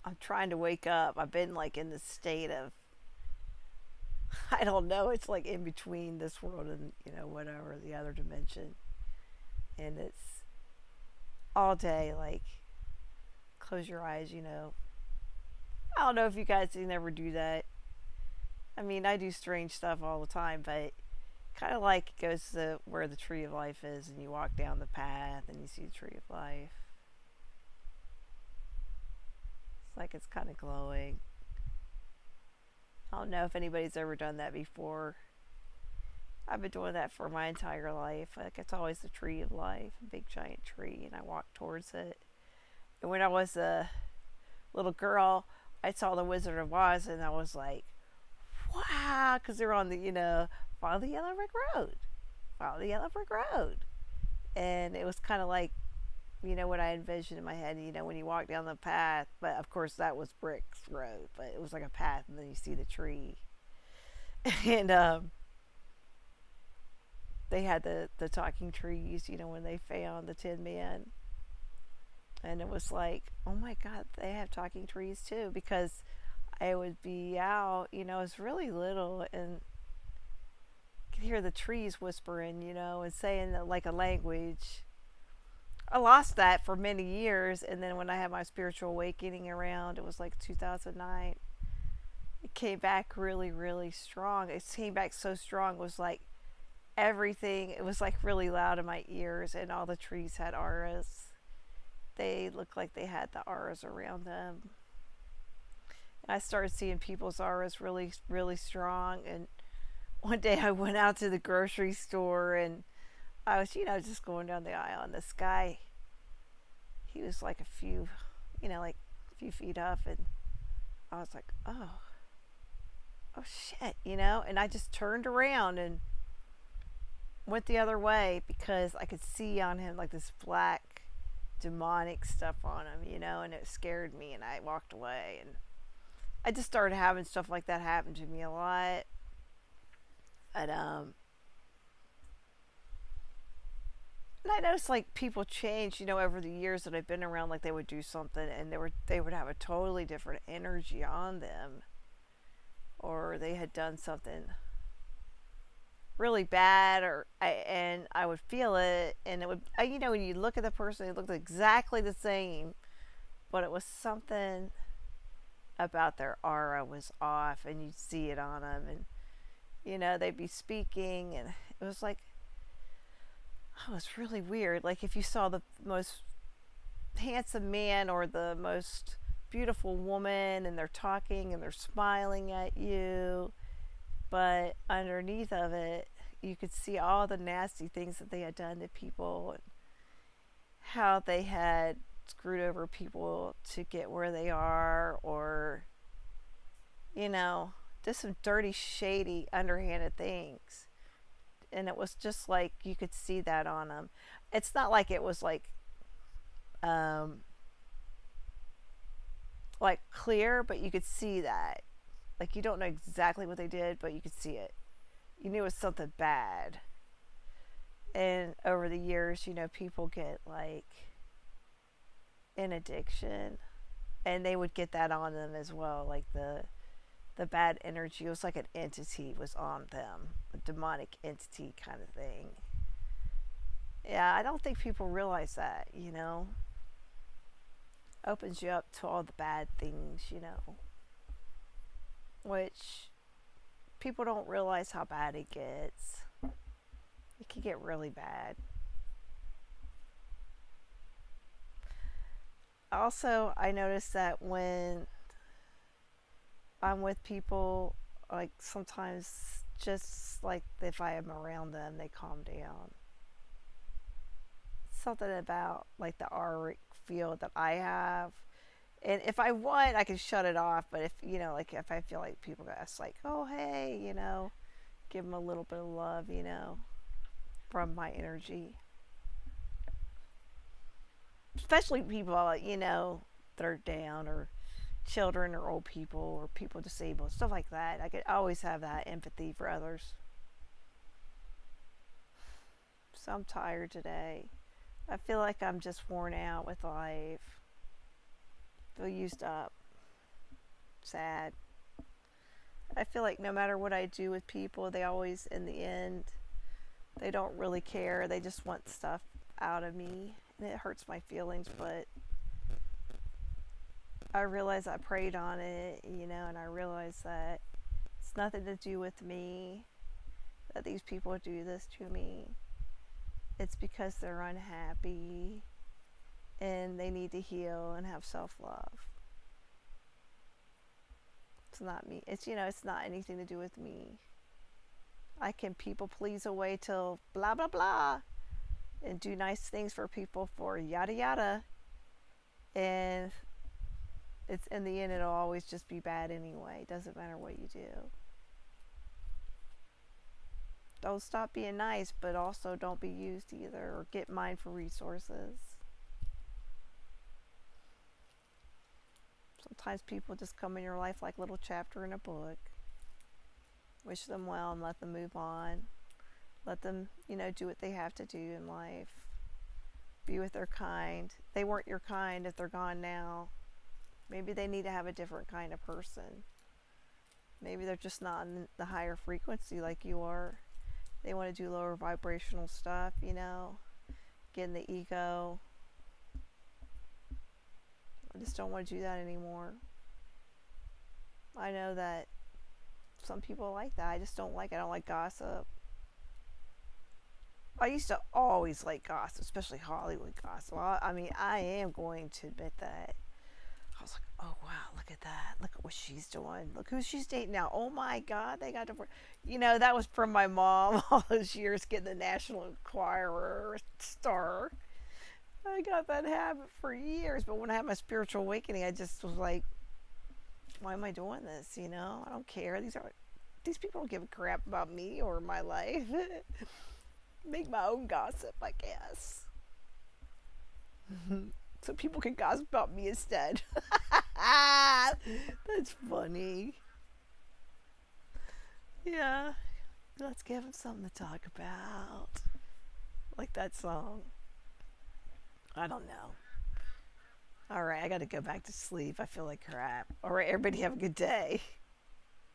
I'm trying to wake up. I've been like in this state of, I don't know, it's like in between this world and, whatever, the other dimension. And it's all day, like, close your eyes. I don't know if you guys can ever do that. I mean, I do strange stuff all the time, but kind of like it goes to where the tree of life is, and you walk down the path and you see the tree of life. It's like it's kind of glowing. I don't know if anybody's ever done that before. I've been doing that for my entire life. Like, it's always the tree of life, a big giant tree, and I walk towards it. And when I was a little girl, I saw the Wizard of Oz, and I was like, wow, because they're on the, follow the yellow brick road, follow the yellow brick road. And it was kind of like, what I envisioned in my head, when you walk down the path. But of course, that was bricks road, but it was like a path, and then you see the tree. And they had the talking trees, when they found the Tin Man. And it was like, oh my God, they have talking trees too. Because I would be out, it's really little, and could hear the trees whispering, and saying like a language. I lost that for many years, and then when I had my spiritual awakening around, it was like 2009. It came back really, really strong. It came back so strong. It was like everything. It was like really loud in my ears, and all the trees had auras. They looked like they had the auras around them. And I started seeing people's auras really, really strong. And one day I went out to the grocery store, and I was, just going down the aisle, and this guy, he was like a few, like a few feet up, and I was like, oh shit, and I just turned around and went the other way because I could see on him like this black demonic stuff on him, and it scared me, and I walked away. And I just started having stuff like that happen to me a lot. But and I noticed like people change, over the years that I've been around. Like, they would do something, and they would have a totally different energy on them, or they had done something really bad, and I would feel it, and it would, when you look at the person, it looked exactly the same, but it was something about their aura was off, and you'd see it on them, and they'd be speaking, and it was like, oh, it was really weird. Like, if you saw the most handsome man or the most beautiful woman, and they're talking and they're smiling at you, but underneath of it, you could see all the nasty things that they had done to people, and how they had screwed over people to get where they are, or just some dirty, shady, underhanded things. And it was just like you could see that on them. It's not like it was um like clear, but you could see that. Like, you don't know exactly what they did, but you could see it. You knew it was something bad. And over the years, people get like in addiction, and they would get that on them as well. Like, the bad energy, it was like an entity was on them, a demonic entity kind of thing. Yeah, I don't think people realize that, opens you up to all the bad things, which people don't realize how bad it gets. It can get really bad. Also, I noticed that when I'm with people, like, sometimes just like if I am around them, they calm down. Something about like the auric field that I have. And if I want, I can shut it off. But if, like if I feel like people got like, oh, hey, give them a little bit of love, from my energy. Especially people, that are down, or children, or old people, or people disabled, stuff like that. I could always have that empathy for others. So I'm tired today. I feel like I'm just worn out with life. I feel used up. sad. I feel like no matter what I do with people, they always, in the end, they don't really care. They just want stuff out of me. And it hurts my feelings, but I realize I preyed on it, and I realize that it's nothing to do with me, that these people do this to me. It's because they're unhappy and they need to heal and have self-love. It's not me. It's not anything to do with me. I can people please away till blah blah blah and do nice things for people for yada yada, and it's in the end it'll always just be bad anyway. It doesn't matter what you do. Don't stop being nice, but also don't be used either, or get mindful resources. Sometimes people just come in your life like a little chapter in a book. Wish them well and let them move on. Let them, do what they have to do in life. Be with their kind. They weren't your kind if they're gone now. Maybe they need to have a different kind of person. Maybe they're just not in the higher frequency like you are. They want to do lower vibrational stuff, get in the ego. I just don't want to do that anymore. I know that some people like that. I just don't like it. I don't like gossip. I used to always like gossip, especially Hollywood gossip. Well, I am going to admit that. I was like, oh wow, look at that. Look at what she's doing. Look who she's dating now. Oh my God, they got divorced. That was from my mom all those years getting the National Enquirer star. I got that habit for years, but when I had my spiritual awakening, I just was like, why am I doing this? I don't care. These people don't give a crap about me or my life. Make my own gossip, I guess. So people can gossip about me instead. That's funny. Yeah. Let's give them something to talk about. Like that song. I don't know. All right, I got to go back to sleep. I feel like crap. All right, everybody have a good day.